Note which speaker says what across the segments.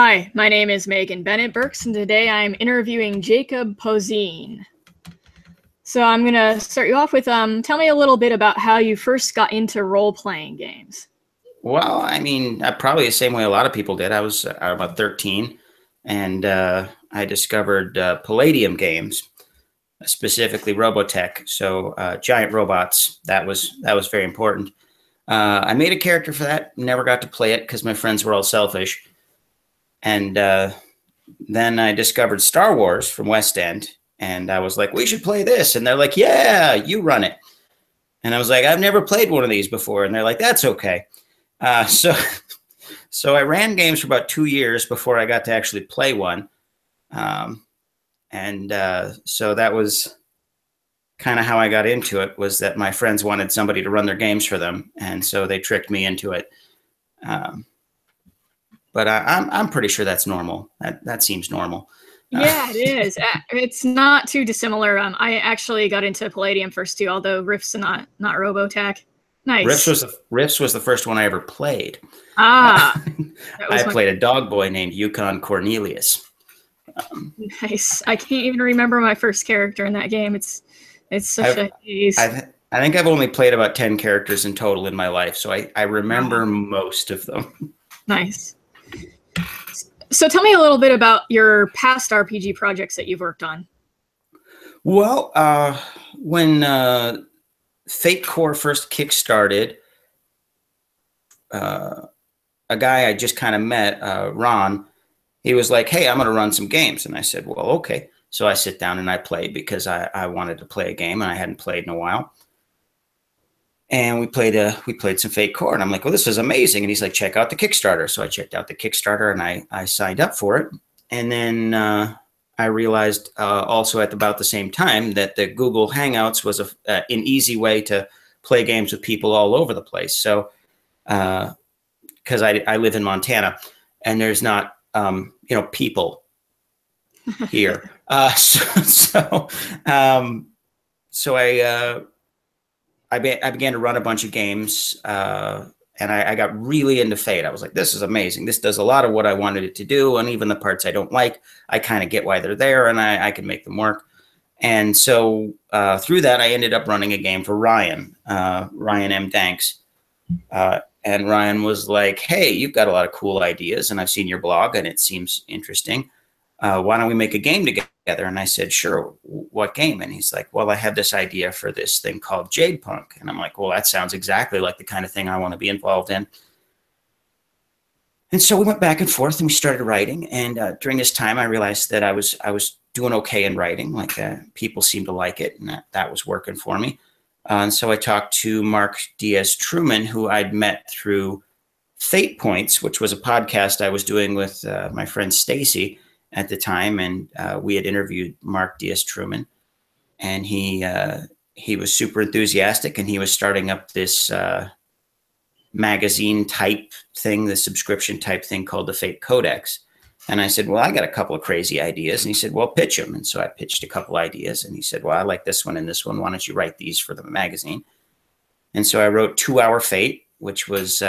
Speaker 1: Hi, my name is Megan Bennett-Burks, and today I'm interviewing Jacob Possin. So I'm going to start you off with, tell me a little bit about how you first got into role-playing games.
Speaker 2: Well, I mean, probably the same way a lot of people did. I was about 13, and I discovered Palladium games, specifically Robotech. So giant robots. That was very important. I made a character for that. Never got to play it because my friends were all selfish. And then I discovered Star Wars from West End, and I was like, "We should play this." And they're like, "Yeah, you run it." And I was like, "I've never played one of these before." And they're like, "That's okay." So I ran games for about 2 years before I got to actually play one. So that was kind of how I got into it, was that my friends wanted somebody to run their games for them. And so they tricked me into it. But I'm pretty sure that's normal. That seems normal.
Speaker 1: Yeah, it is. It's not too dissimilar. I actually got into Palladium first too, although Rift's not Robotech. Nice.
Speaker 2: Rifts was the first one I ever played.
Speaker 1: I
Speaker 2: played a dog boy named Yukon Cornelius.
Speaker 1: Nice. I can't even remember my first character in that game. It's such a haze.
Speaker 2: I think I've only played about 10 characters in total in my life, so I remember most of them.
Speaker 1: Nice. So tell me a little bit about your past RPG projects that you've worked on.
Speaker 2: Well, when Fate Core first kickstarted, a guy I just kind of met, Ron, he was like, "Hey, I'm going to run some games." And I said, "Well, okay." So I sit down and I play because I wanted to play a game and I hadn't played in a while. And we played some Fate Core, and I'm like, "Well, this is amazing." And he's like, "Check out the Kickstarter." So I checked out the Kickstarter and I signed up for it. And then I realized also at about the same time that the Google Hangouts was an easy way to play games with people all over the place. So because I live in Montana and there's not people here, so I began to run a bunch of games, and I got really into Fate. I was like, "This is amazing. This does a lot of what I wanted it to do, and even the parts I don't like, I kind of get why they're there, and I can make them work." And so through that, I ended up running a game for Ryan M. Danks. And Ryan was like, "Hey, you've got a lot of cool ideas, and I've seen your blog, and it seems interesting. Why don't we make a game together?" And I said, "Sure. What game?" And he's like, "Well, I have this idea for this thing called Jadepunk." And I'm like, "Well, that sounds exactly like the kind of thing I want to be involved in." And so we went back and forth and we started writing. And during this time, I realized that I was doing okay in writing. Like people seemed to like it, and that was working for me. And so I talked to Mark Diaz Truman, who I'd met through Fate Points, which was a podcast I was doing with my friend Stacy at the time. And we had interviewed Mark Diaz Truman, and he was super enthusiastic, and he was starting up this magazine type thing, the subscription type thing called the Fate Codex. And I said, "Well, I got a couple of crazy ideas." And he said, "Well, pitch them." And so I pitched a couple ideas, and he said, "Well, I like this one and this one. Why don't you write these for the magazine?" And so I wrote 2 Hour Fate, which was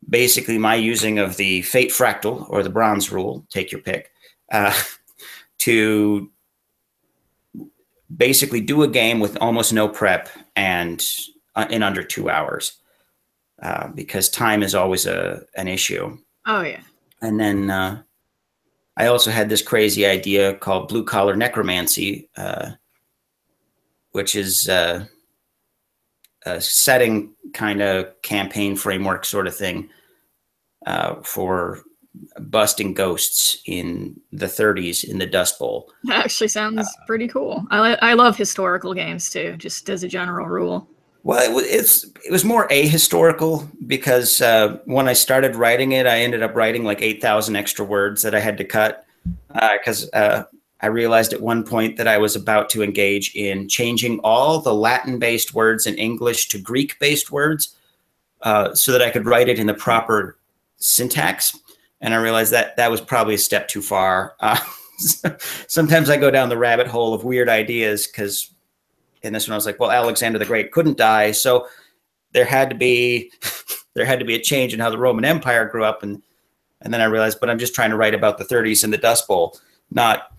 Speaker 2: basically my using of the Fate Fractal or the Bronze Rule, take your pick, to basically do a game with almost no prep and in under 2 hours, because time is always an issue.
Speaker 1: Oh, yeah. And
Speaker 2: then I also had this crazy idea called Blue Collar Necromancy, which is a setting kind of campaign framework sort of thing for busting ghosts in the 30s in the Dust Bowl.
Speaker 1: That actually sounds pretty cool. I love historical games too, just as a general rule.
Speaker 2: Well, it was more ahistorical because when I started writing it, I ended up writing like 8,000 extra words that I had to cut because I realized at one point that I was about to engage in changing all the Latin-based words in English to Greek-based words so that I could write it in the proper syntax. And I realized that was probably a step too far. Sometimes I go down the rabbit hole of weird ideas because in this one I was like, well, Alexander the Great couldn't die, so there had to be a change in how the Roman Empire grew up, and And then I realized, but I'm just trying to write about the 30s and the Dust Bowl, not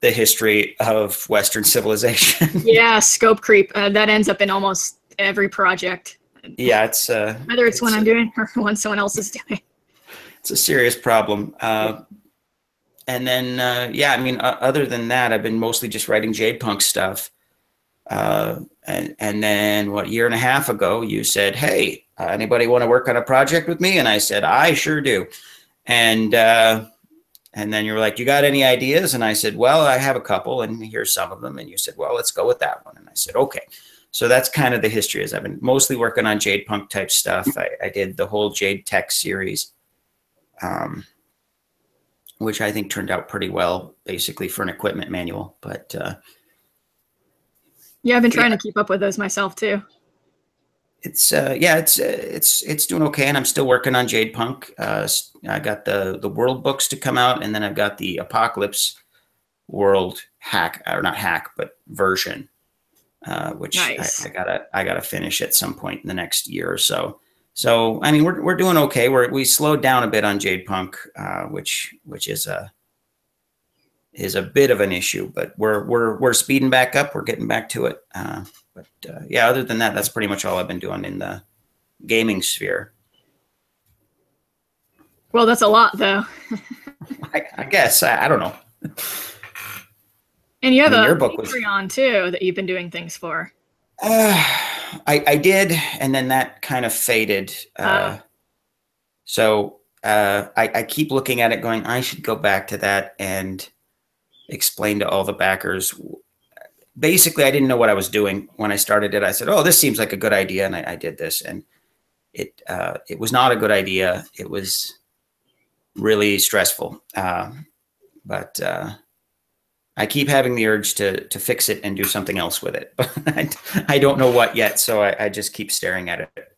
Speaker 2: the history of Western civilization.
Speaker 1: Yeah, scope creep. That ends up in almost every project.
Speaker 2: Yeah, it's
Speaker 1: whether it's one I'm doing or one someone else is doing.
Speaker 2: It's a serious problem. And then, yeah, I mean, other than that, I've been mostly just writing Jadepunk stuff. And then what, a year and a half ago, you said, hey, anybody want to work on a project with me? And I said, I sure do. And then you were like, you got any ideas? And I said, well, I have a couple, and here's some of them. And you said, well, let's go with that one. And I said, okay. So that's kind of the history. Is I've been mostly working on Jadepunk type stuff. I did the whole Jade Tech series, which I think turned out pretty well, basically for an equipment manual. But
Speaker 1: yeah, I've been trying to keep up with those myself too.
Speaker 2: It's yeah, it's doing okay, and I'm still working on Jadepunk. I got the world books to come out, and then I've got the Apocalypse World hack, or not hack, but version, which
Speaker 1: nice.
Speaker 2: I gotta finish at some point in the next year or so. So I mean, we're doing okay. We slowed down a bit on Jadepunk, which is a bit of an issue, but we're speeding back up. We're getting back to it. But yeah, other than that, that's pretty much all I've been doing in the gaming sphere.
Speaker 1: Well, that's a lot, though.
Speaker 2: I guess I don't know.
Speaker 1: And you have
Speaker 2: your
Speaker 1: a
Speaker 2: book was
Speaker 1: Patreon too that you've been doing things for.
Speaker 2: I did, and then that kind of faded. So I keep looking at it, going, I should go back to that and explain to all the backers. Basically, I didn't know what I was doing when I started it. I said, "Oh, this seems like a good idea," and I did this, and it was not a good idea. It was really stressful, but I keep having the urge to fix it and do something else with it, but I don't know what yet. So I just keep staring at it.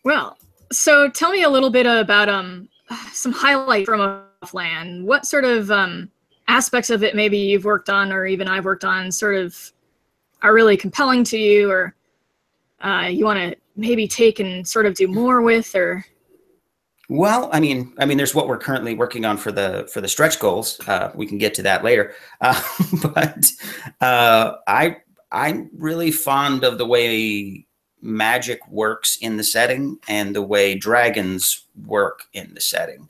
Speaker 1: Well, so tell me a little bit about some highlight from Offland. What sort of aspects of it maybe you've worked on, or even I've worked on, sort of are really compelling to you, or you want to maybe take and sort of do more with, or?
Speaker 2: Well, I mean, there's what we're currently working on for the stretch goals. We can get to that later, but I'm really fond of the way magic works in the setting and the way dragons work in the setting.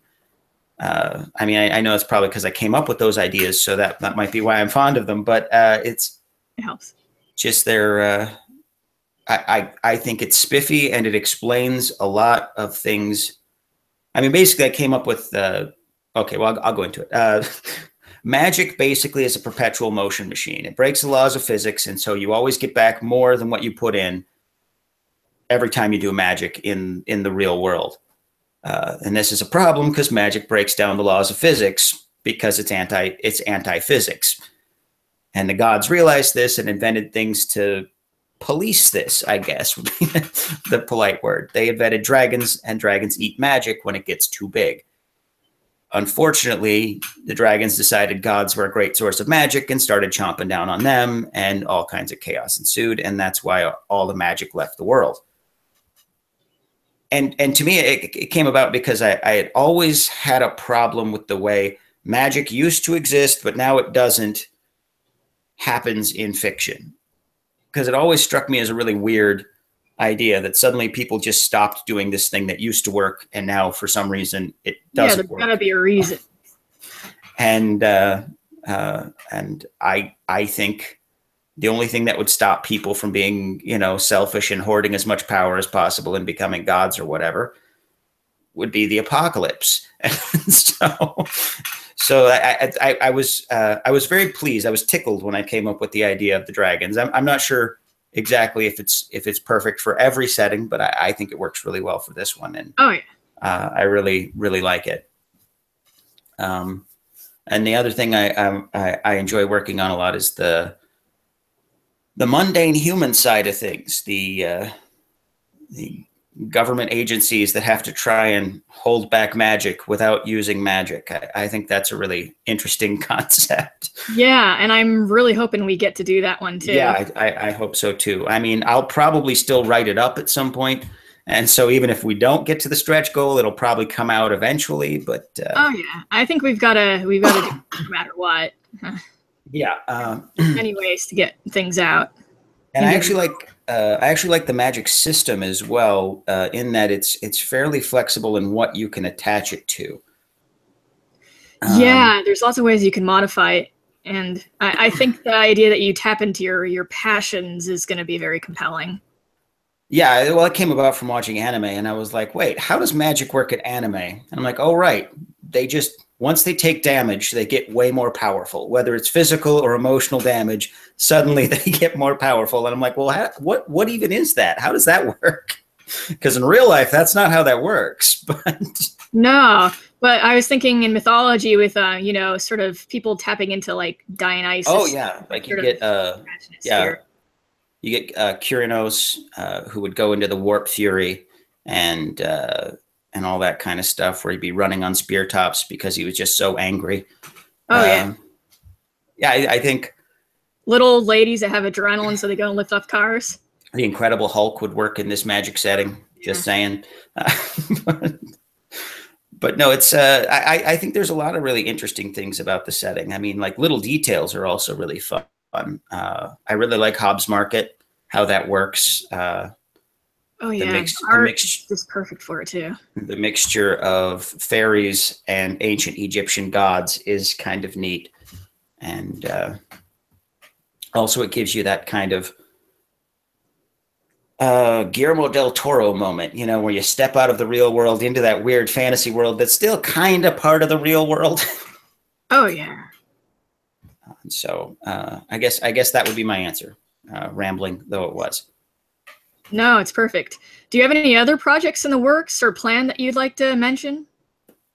Speaker 2: I mean, I know it's probably because I came up with those ideas, so that might be why I'm fond of them. But it
Speaker 1: helps.
Speaker 2: Just their. I think it's spiffy, and it explains a lot of things. I mean, basically, I came up with. Okay, well, I'll go into it. Magic basically is a perpetual motion machine. It breaks the laws of physics, and so you always get back more than what you put in every time you do magic in the real world. And this is a problem because magic breaks down the laws of physics because it's anti-physics. And the gods realized this and invented things to police this, I guess would be the polite word. They invented dragons, and dragons eat magic when it gets too big. Unfortunately, the dragons decided gods were a great source of magic and started chomping down on them, and all kinds of chaos ensued. And that's why all the magic left the world. And to me, it came about because I had always had a problem with the way magic used to exist, but now it doesn't, happens in fiction. Because it always struck me as a really weird idea that suddenly people just stopped doing this thing that used to work, and now for some reason it doesn't work.
Speaker 1: Yeah, there's got to be a reason.
Speaker 2: And I think the only thing that would stop people from being, selfish and hoarding as much power as possible and becoming gods or whatever would be the apocalypse. So I was very pleased. I was tickled when I came up with the idea of the dragons. I'm not sure exactly if it's perfect for every setting, but I think it works really well for this one. And
Speaker 1: oh yeah,
Speaker 2: I really, really like it. And the other thing I enjoy working on a lot is the mundane human side of things, the government agencies that have to try and hold back magic without using magic. I think that's a really interesting concept.
Speaker 1: Yeah, and I'm really hoping we get to do that one too.
Speaker 2: Yeah, I hope so too. I mean, I'll probably still write it up at some point And so even if we don't get to the stretch goal, it'll probably come out eventually. But
Speaker 1: oh yeah, I think we've got to do it no matter what.
Speaker 2: yeah,
Speaker 1: Many ways to get things out.
Speaker 2: and I actually like the Magic system as well, in that it's fairly flexible in what you can attach it to.
Speaker 1: Yeah, there's lots of ways you can modify it, and I think the idea that you tap into your passions is going to be very compelling.
Speaker 2: Yeah, well, it came about from watching anime, and I was like, wait, how does Magic work at anime? And I'm like, oh, right. They just, once they take damage, they get way more powerful. Whether it's physical or emotional damage, suddenly they get more powerful. And I'm like, well, what even is that? How does that work? Because in real life, that's not how that works. But
Speaker 1: no, but I was thinking in mythology with, you know, sort of people tapping into like Dionysus.
Speaker 2: Oh, yeah. Like you get, yeah. You get Kyrinos, who would go into the Warp Fury and all that kind of stuff, where he'd be running on spear tops because he was just so angry.
Speaker 1: Oh, yeah.
Speaker 2: Yeah, I think
Speaker 1: little ladies that have adrenaline, so they go and lift up cars.
Speaker 2: The Incredible Hulk would work in this Magic setting. Just saying. But no, it's I think there's a lot of really interesting things about the setting. I mean, like little details are also really fun. I really like Hobbs Market, how that works.
Speaker 1: Oh yeah, art is perfect for it too.
Speaker 2: The mixture of fairies and ancient Egyptian gods is kind of neat, and also it gives you that kind of Guillermo del Toro moment, you know, where you step out of the real world into that weird fantasy world that's still kind of part of the real world.
Speaker 1: Oh yeah.
Speaker 2: So I guess that would be my answer, rambling though it was.
Speaker 1: No, it's perfect. Do you have any other projects in the works or plan that you'd like to mention?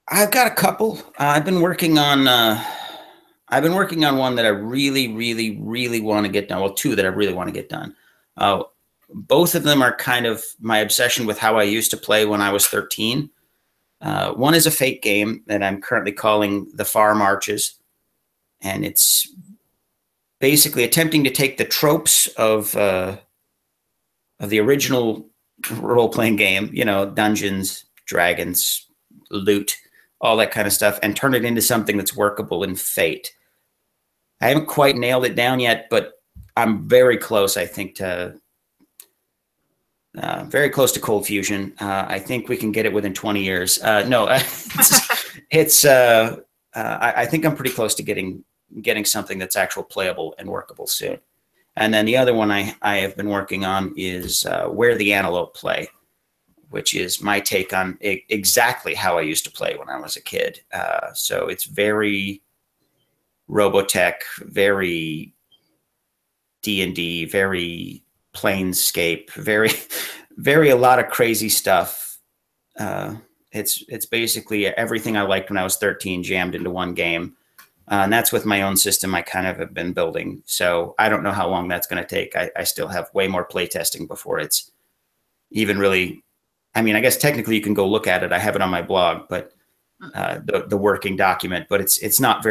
Speaker 2: I've got a couple. I've been working on one that I really, really, really want to get done. Well, two that I really want to get done. Both of them are kind of my obsession with how I used to play when I was 13. One is a Fate game that I'm currently calling The Far Marches. And it's basically attempting to take the tropes of the original role-playing game, you know, dungeons, dragons, loot, all that kind of stuff, and turn it into something that's workable in Fate. I haven't quite nailed it down yet, but I'm very close, I think, to very close to Cold Fusion. I think we can get it within 20 years. No, I think I'm pretty close to getting something that's actual playable and workable soon. And then the other one I have been working on is Where the Antelope Play, which is my take on exactly how I used to play when I was a kid. So it's very Robotech, very D&D, very Planescape, very a lot of crazy stuff. It's basically everything I liked when I was 13 jammed into one game. And that's with my own system I kind of have been building. So I don't know how long that's going to take. I still have way more play testing before it's even really, I mean, I guess technically you can go look at it. I have it on my blog, but the working document, but it's not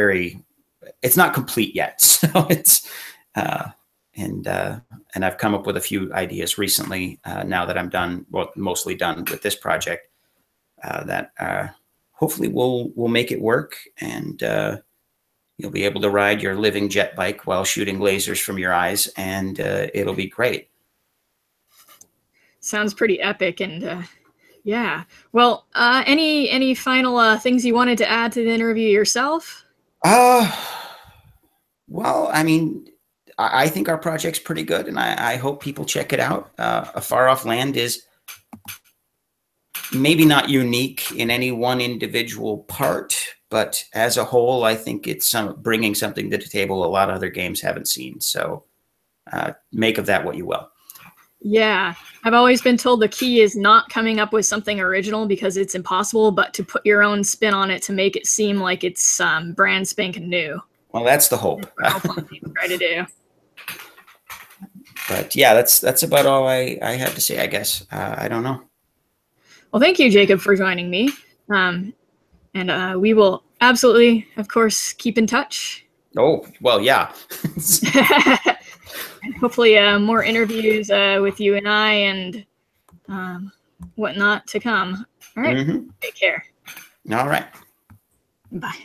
Speaker 2: complete yet. So it's, and I've come up with a few ideas recently now that I'm done, well, mostly done with this project that hopefully will make it work. And you'll be able to ride your living jet bike while shooting lasers from your eyes, and it'll be great.
Speaker 1: Sounds pretty epic, and yeah. Well, any final things you wanted to add to the interview yourself?
Speaker 2: Well, I mean, I think our project's pretty good, and I hope people check it out. A Far Off Land is maybe not unique in any one individual part, but as a whole, I think it's bringing something to the table a lot of other games haven't seen. So make of that what you will. Yeah,
Speaker 1: I've always been told the key is not coming up with something original because it's impossible, but to put your own spin on it to make it seem like it's brand spanking new.
Speaker 2: Well, that's the hope.
Speaker 1: Try to do.
Speaker 2: But yeah, that's about all I have to say, I guess. I don't know.
Speaker 1: Well, thank you, Jacob, for joining me. And we will absolutely, of course, keep in touch.
Speaker 2: Oh, well, yeah.
Speaker 1: And hopefully more interviews with you and I, and whatnot to come. All right. Take care.
Speaker 2: All right.
Speaker 1: Bye.